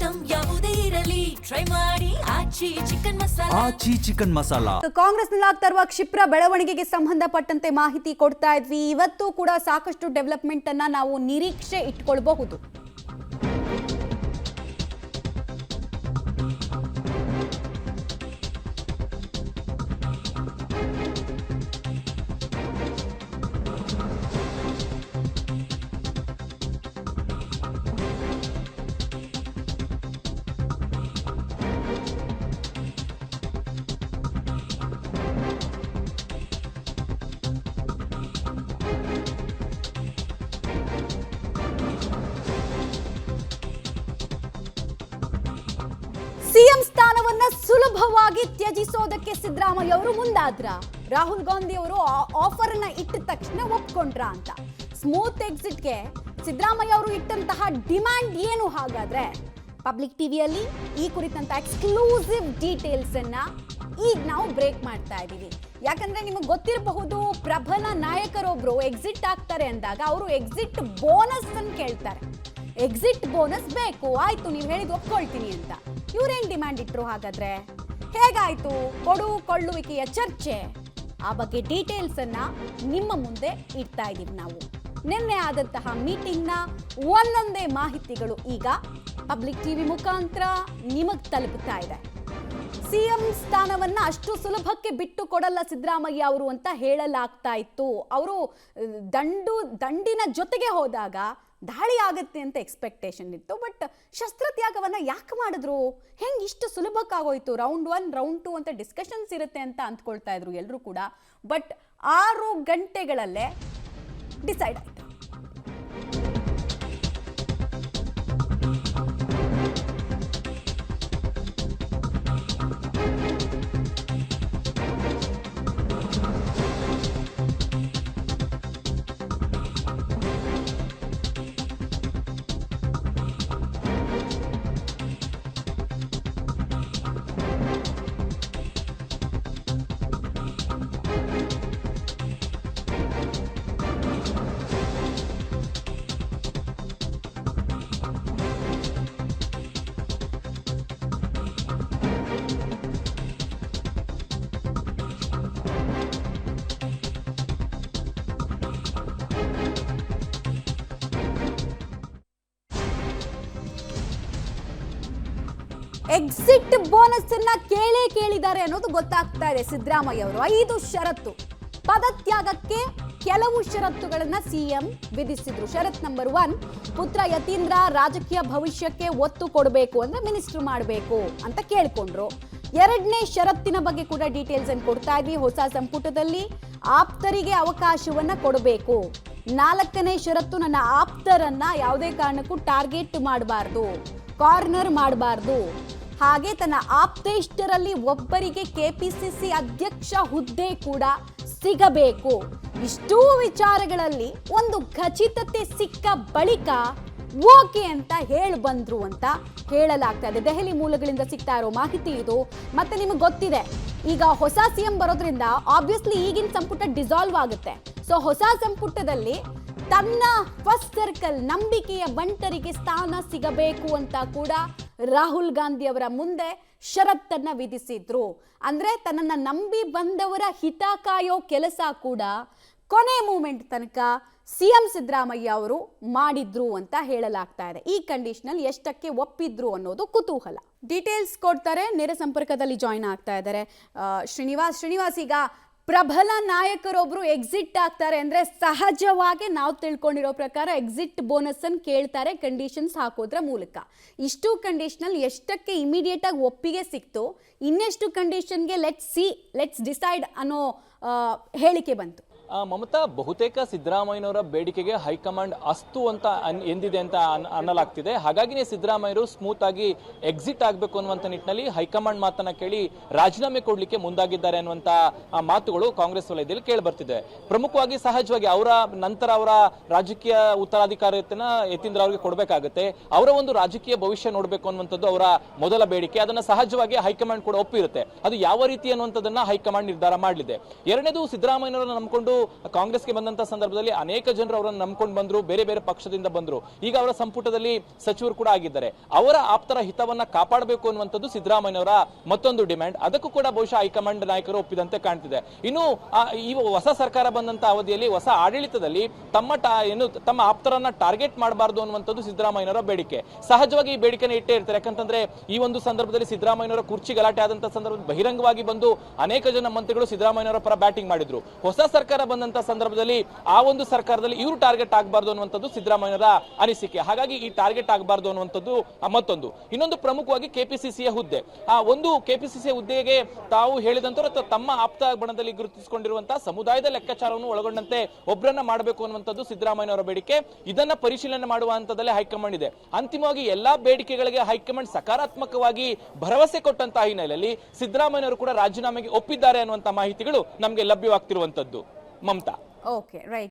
Item ಯಾವುದೇ ಇರಲಿ try ಮಾಡಿ ಆಚಿ ಚಿಕನ್ ಮಸಾಲಾ. ಕಾಂಗ್ರೆಸ್ನಲ್ಲಿ ಆಗ್ತಾ ಇರುವ ಕ್ಷಿಪ್ರ ಬೆಳವಣಿಗೆಗೆ ಸಂಬಂಧಪಟ್ಟಂತೆ ಮಾಹಿತಿ ಕೊಡ್ತಾ ಇದ್ವಿ. ಇವತ್ತು ಕೂಡ ಸಾಕಷ್ಟು ಡೆವಲಪ್ಮೆಂಟ್ ಅನ್ನ ನಾವು ನಿರೀಕ್ಷೆ ಇಟ್ಕೊಳ್ಬಹುದು. ಸಿಎಂ ಸ್ಥಾನವನ್ನ ಸುಲಭವಾಗಿ ತ್ಯಜಿಸೋದಕ್ಕೆ ಸಿದ್ದರಾಮಯ್ಯ ಅವರು ಮುಂದಾದ್ರ? ರಾಹುಲ್ ಗಾಂಧಿ ಅವರು ಆಫರ್ ಅನ್ನ ಇಟ್ಟ ತಕ್ಷಣ ಒಪ್ಕೊಂಡ್ರ ಅಂತ? ಸ್ಮೂತ್ ಎಕ್ಸಿಟ್ಗೆ ಸಿದ್ದರಾಮಯ್ಯ ಅವರು ಇಟ್ಟಂತಹ ಡಿಮ್ಯಾಂಡ್ ಏನು ಹಾಗಾದ್ರೆ? ಪಬ್ಲಿಕ್ ಟಿವಿಯಲ್ಲಿ ಈ ಕುರಿತಂತ ಎಕ್ಸ್ಕ್ಲೂಸಿವ್ ಡೀಟೇಲ್ಸ್ ಅನ್ನ ಈಗ ನಾವು ಬ್ರೇಕ್ ಮಾಡ್ತಾ ಇದ್ದೀವಿ. ಯಾಕಂದ್ರೆ ನಿಮಗೆ ಗೊತ್ತಿರಬಹುದು, ಪ್ರಬಲ ನಾಯಕರೊಬ್ರು ಎಕ್ಸಿಟ್ ಆಗ್ತಾರೆ ಅಂದಾಗ ಅವರು ಎಕ್ಸಿಟ್ ಬೋನಸ್ ಅನ್ನು ಕೇಳ್ತಾರೆ. ಎಕ್ಸಿಟ್ ಬೋನಸ್ ಬೇಕು, ಆಯ್ತು ನೀವು ಹೇಳಿದ್ ಒಪ್ಕೊಳ್ತೀನಿ ಅಂತ. ಇವ್ರೇನ್ ಡಿಮ್ಯಾಂಡ್ ಇಟ್ರು ಹಾಗಾದ್ರೆ? ಹೇಗಾಯ್ತು ಕೊಡು ಕೊಳ್ಳುವಿಕೆಯ ಚರ್ಚೆ? ಆ ಬಗ್ಗೆ ಡೀಟೇಲ್ಸ್ ಅನ್ನ ನಿಮ್ಮ ಮುಂದೆ ಇಡ್ತಾ ಇದೀವಿ ನಾವು. ನಿನ್ನೆ ಆದಂತಹ ಮೀಟಿಂಗ್ ನ ಒಂದೊಂದೇ ಮಾಹಿತಿಗಳು ಈಗ ಪಬ್ಲಿಕ್ ಟಿವಿ ಮುಖಾಂತರ ನಿಮಗ್ ತಲುಪುತ್ತಾ ಇದೆ. ಸಿಎಂ ಸ್ಥಾನವನ್ನ ಅಷ್ಟು ಸುಲಭಕ್ಕೆ ಬಿಟ್ಟು ಕೊಡಲ್ಲ ಸಿದ್ದರಾಮಯ್ಯ ಅವರು ಅಂತ ಹೇಳಲಾಗ್ತಾ ಇತ್ತು. ಅವರು ದಂಡಿನ ಜೊತೆಗೆ ಹೋದಾಗ ದಾಳಿ ಆಗುತ್ತೆ ಅಂತ ಎಕ್ಸ್ಪೆಕ್ಟೇಷನ್ ಇತ್ತು. ಬಟ್ ಶಸ್ತ್ರತ್ಯಾಗವನ್ನ ಯಾಕೆ ಮಾಡಿದ್ರು? ಹೆಂಗೆ ಇಷ್ಟು ಸುಲಭಕ್ಕಾಗೋಯ್ತು? ರೌಂಡ್ 1 ರೌಂಡ್ 2 ಅಂತ ಡಿಸ್ಕಷನ್ಸ್ ಇರುತ್ತೆ ಅಂತ ಅಂದ್ಕೊಳ್ತಾ ಇದ್ರು ಎಲ್ಲರೂ ಕೂಡ. ಬಟ್ 6 ಗಂಟೆಗಳಲ್ಲೇ ಡಿಸೈಡ್ ಆಯ್ತು. ಎಕ್ಸಿಟ್ ಬೋನಸ್ ಅನ್ನ ಕೇಳಿದ್ದಾರೆ ಅನ್ನೋದು ಗೊತ್ತಾಗ್ತಾ ಇದೆ ಸಿದ್ದರಾಮಯ್ಯ ಅವರು. 5 ಷರತ್ತು. ಪದತ್ಯಾಗಕ್ಕೆ ಕೆಲವು ಷರತ್ತುಗಳನ್ನ ಸಿಎಂ ವಿಧಿಸಿದ್ರು. ಷರತ್ ನಂಬರ್ 1, ಪುತ್ರ ಯತೀಂದ್ರ ರಾಜಕೀಯ ಭವಿಷ್ಯಕ್ಕೆ ಒತ್ತು ಕೊಡಬೇಕು ಅಂದ್ರೆ ಮಿನಿಸ್ಟರ್ ಮಾಡಬೇಕು ಅಂತ ಕೇಳ್ಕೊಂಡ್ರು. 2ನೇ ಷರತ್ತಿನ ಬಗ್ಗೆ ಕೂಡ ಡೀಟೇಲ್ಸ್ ಅನ್ನು ಕೊಡ್ತಾ ಇದ್ವಿ. ಹೊಸ ಸಂಪುಟದಲ್ಲಿ ಆಪ್ತರಿಗೆ ಅವಕಾಶವನ್ನ ಕೊಡಬೇಕು. 4ನೇ ಷರತ್ತು, ನನ್ನ ಆಪ್ತರನ್ನ ಯಾವುದೇ ಕಾರಣಕ್ಕೂ ಟಾರ್ಗೆಟ್ ಮಾಡಬಾರ್ದು, ಕಾರ್ನರ್ ಮಾಡಬಾರ್ದು. ಹಾಗೆ ತನ್ನ ಆಪ್ತೇಷ್ಟರಲ್ಲಿ ಒಬ್ಬರಿಗೆ ಕೆಪಿಸಿಸಿ ಅಧ್ಯಕ್ಷ ಹುದ್ದೆ ಕೂಡ ಸಿಗಬೇಕು. ಇಷ್ಟೂ ವಿಚಾರಗಳಲ್ಲಿ ಒಂದು ಖಚಿತತೆ ಸಿಕ್ಕ ಬಳಿಕ ಓಕೆ ಅಂತ ಬಂದ್ರು ಅಂತ ಹೇಳಲಾಗ್ತಾ ಇದೆ. ದೆಹಲಿ ಮೂಲಗಳಿಂದ ಸಿಗ್ತಾ ಇರೋ ಮಾಹಿತಿ ಇದು. ಮತ್ತೆ ನಿಮಗೆ ಗೊತ್ತಿದೆ, ಈಗ ಹೊಸ ಸಿಎಂ ಬರೋದ್ರಿಂದ ಆಬ್ವಿಯಸ್ಲಿ ಈಗಿನ ಸಂಪುಟ ಡಿಸಾಲ್ವ್ ಆಗುತ್ತೆ. ಸೊ ಹೊಸ ಸಂಪುಟದಲ್ಲಿ ತನ್ನ ಫಸ್ಟ್ ಸರ್ಕಲ್ ನಂಬಿಕೆಯ ಬಂಟರಿಗೆ ಸ್ಥಾನ ಸಿಗಬೇಕು ಅಂತ ಕೂಡ ರಾಹುಲ್ ಗಾಂಧಿ ಅವರ ಮುಂದೆ ಷರತ್ತನ್ನ ವಿಧಿಸಿದ್ರು. ಅಂದ್ರೆ ತನ್ನನ್ನ ನಂಬಿ ಬಂದವರ ಹಿತ ಕಾಯೋ ಕೆಲಸ ಕೂಡ ಕೊನೆ ಮೂಮೆಂಟ್ ತನಕ ಸಿಎಂ ಸಿದ್ದರಾಮಯ್ಯ ಅವರು ಮಾಡಿದ್ರು ಅಂತ ಹೇಳಲಾಗ್ತಾ ಇದೆ. ಈ ಕಂಡೀಷನ್ ಎಷ್ಟಕ್ಕೆ ಒಪ್ಪಿದ್ರು ಅನ್ನೋದು ಕುತೂಹಲ. ಡೀಟೇಲ್ಸ್ ಕೊಡ್ತಾರೆ, ನೇರ ಸಂಪರ್ಕದಲ್ಲಿ ಜಾಯಿನ್ ಆಗ್ತಾ ಇದ್ದಾರೆ ಶ್ರೀನಿವಾಸ್. ಈಗ ಪ್ರಬಲ ನಾಯಕರೊಬ್ರು ಎಕ್ಸಿಟ್ ಆಗ್ತಾರೆ ಅಂದ್ರೆ ಸಹಜವಾಗಿ ನಾವು ತಿಳ್ಕೊಂಡಿರೋ ಪ್ರಕಾರ ಎಕ್ಸಿಟ್ ಬೋನಸ್ ಅನ್ನು ಕೇಳ್ತಾರೆ ಕಂಡೀಷನ್ಸ್ ಹಾಕೋದ್ರ ಮೂಲಕ. ಇಷ್ಟು ಕಂಡೀಷನಲ್ ಎಷ್ಟಕ್ಕೆ ಇಮಿಡಿಯೇಟ್ ಆಗಿ ಒಪ್ಪಿಗೆ ಸಿಕ್ತು, ಇನ್ನೆಷ್ಟು ಕಂಡೀಷನ್ಗೆ ಲೆಟ್ಸ್ ಡಿಸೈಡ್ ಅನ್ನೋ ಹೇಳಿಕೆ ಬಂತು? ಮಮತಾ, ಬಹುತೇಕ ಸಿದ್ದರಾಮಯ್ಯನವರ ಬೇಡಿಕೆಗೆ ಹೈಕಮಾಂಡ್ ಅಸ್ತು ಅಂತ ಎಂದಿದೆ ಅಂತ ಅನ್ನಲಾಗ್ತಿದೆ. ಹಾಗಾಗಿನೇ ಸಿದ್ದರಾಮಯ್ಯರು ಸ್ಮೂತ್ ಆಗಿ ಎಕ್ಸಿಟ್ ಆಗಬೇಕು ಅನ್ನುವಂಥ ನಿಟ್ಟಿನಲ್ಲಿ ಹೈಕಮಾಂಡ್ ಮಾತನ್ನ ಕೇಳಿ ರಾಜೀನಾಮೆ ಕೊಡ್ಲಿಕ್ಕೆ ಮುಂದಾಗಿದ್ದಾರೆ ಅನ್ನುವಂಥ ಮಾತುಗಳು ಕಾಂಗ್ರೆಸ್ ವಲಯದಲ್ಲಿ ಕೇಳಿ ಬರ್ತಿದೆ. ಪ್ರಮುಖವಾಗಿ ಸಹಜವಾಗಿ ಅವರ ನಂತರ ಅವರ ರಾಜಕೀಯ ಉತ್ತರಾಧಿಕಾರಿಯನ್ನ ಯತೀಂದ್ರ ಅವರಿಗೆ ಕೊಡಬೇಕಾಗುತ್ತೆ. ಅವರ ಒಂದು ರಾಜಕೀಯ ಭವಿಷ್ಯ ನೋಡಬೇಕು ಅನ್ನುವಂಥದ್ದು ಅವರ ಮೊದಲ ಬೇಡಿಕೆ. ಅದನ್ನ ಸಹಜವಾಗಿ ಹೈಕಮಾಂಡ್ ಕೂಡ ಒಪ್ಪಿರುತ್ತೆ. ಅದು ಯಾವ ರೀತಿ ಅನ್ನುವಂಥದ್ದನ್ನ ಹೈಕಮಾಂಡ್ ನಿರ್ಧಾರ ಮಾಡಲಿದೆ. ಎರಡನೇದು, ಸಿದ್ದರಾಮಯ್ಯನವರನ್ನ ನಂಬಿಕೊಂಡು ಕಾಂಗ್ರೆಸ್ಗೆ ಬಂದಂತ ಸಂದರ್ಭದಲ್ಲಿ ಅನೇಕ ಜನರು ಅವರನ್ನು ನಂಬ್ಕೊಂಡು ಬಂದ್ರು, ಬೇರೆ ಬೇರೆ ಪಕ್ಷದಿಂದ ಬಂದ್ರು. ಈಗ ಅವರ ಸಂಪುಟದಲ್ಲಿ ಸಚಿವರು ಕೂಡ ಆಗಿದ್ದಾರೆ. ಅವರ ಆಪ್ತರ ಹಿತವನ್ನ ಕಾಪಾಡಬೇಕು ಅನ್ನುವಂಥದ್ದು ಸಿದ್ದರಾಮಯ್ಯನವರ ಮತ್ತೊಂದು ಡಿಮ್ಯಾಂಡ್. ಅದಕ್ಕೂ ಕೂಡ ಬಹುಶಃ ಹೈಕಮಾಂಡ್ ನಾಯಕರು ಒಪ್ಪಿದಂತೆ ಕಾಣ್ತಿದೆ. ಇನ್ನು ಈ ಹೊಸ ಸರ್ಕಾರ ಬಂದಂತ ಅವಧಿಯಲ್ಲಿ ಹೊಸ ಆಡಳಿತದಲ್ಲಿ ತಮ್ಮ ಆಪ್ತರನ್ನ ಟಾರ್ಗೆಟ್ ಮಾಡಬಾರದು ಅನ್ನುವಂಥದ್ದು ಸಿದ್ದರಾಮಯ್ಯನವರ ಬೇಡಿಕೆ. ಸಹಜವಾಗಿ ಈ ಬೇಡಿಕೆನ ಇಟ್ಟೇ ಇರ್ತಾರೆ. ಯಾಕಂತಂದ್ರೆ ಈ ಒಂದು ಸಂದರ್ಭದಲ್ಲಿ ಸಿದ್ದರಾಮಯ್ಯನವರ ಕುರ್ಚಿ ಗಲಾಟೆ ಆದಂತಹ ಸಂದರ್ಭದಲ್ಲಿ ಬಹಿರಂಗವಾಗಿ ಬಂದು ಅನೇಕ ಜನ ಮಂತ್ರಿಗಳು ಸಿದ್ದರಾಮಯ್ಯನವರ ಪರ ಬ್ಯಾಟಿಂಗ್ ಮಾಡಿದ್ರು. ಹೊಸ ಸರ್ಕಾರ ಬಂದಂತ ಸಂದರ್ಭದಲ್ಲಿ ಆ ಒಂದು ಸರ್ಕಾರದಲ್ಲಿ ಇವರು ಟಾರ್ಗೆಟ್ ಆಗಬಾರದು ಅನ್ನುವಂಥದ್ದು ಸಿದ್ದರಾಮಯ್ಯನವರ ಅನಿಸಿಕೆ. ಹಾಗಾಗಿ ಈ ಟಾರ್ಗೆಟ್ ಆಗಬಾರದು ಅನ್ನುವಂಥದ್ದು ಮತ್ತೊಂದು. ಇನ್ನೊಂದು ಪ್ರಮುಖವಾಗಿ ಕೆಪಿಸಿಸಿಯ ಹುದ್ದೆ. ಆ ಒಂದು ಕೆಪಿಸಿಸಿಯ ಹುದ್ದೆಗೆ ತಾವು ಹೇಳಿದಂತವರು ತಮ್ಮ ಆಪ್ತ ಬಣದಲ್ಲಿ ಗುರುತಿಸಿಕೊಂಡಿರುವಂತಹ ಸಮುದಾಯದ ಲೆಕ್ಕಾಚಾರವನ್ನು ಒಳಗೊಂಡಂತೆ ಒಬ್ಬರನ್ನ ಮಾಡಬೇಕು ಅನ್ನುವಂಥದ್ದು ಸಿದ್ದರಾಮಯ್ಯನವರ ಬೇಡಿಕೆ. ಇದನ್ನ ಪರಿಶೀಲನೆ ಮಾಡುವ ಹಂತದಲ್ಲೇ ಹೈಕಮಾಂಡ್ ಇದೆ. ಅಂತಿಮವಾಗಿ ಎಲ್ಲಾ ಬೇಡಿಕೆಗಳಿಗೆ ಹೈಕಮಾಂಡ್ ಸಕಾರಾತ್ಮಕವಾಗಿ ಭರವಸೆ ಕೊಟ್ಟಂತಹ ಹಿನ್ನೆಲೆಯಲ್ಲಿ ಸಿದ್ದರಾಮಯ್ಯನವರು ಕೂಡ ರಾಜೀನಾಮೆಗೆ ಒಪ್ಪಿದ್ದಾರೆ ಅನ್ನುವಂತ ಮಾಹಿತಿಗಳು ನಮಗೆ ಲಭ್ಯವಾಗ್ತಿರುವಂತದ್ದು. ಮಮತಾ. Okay, right.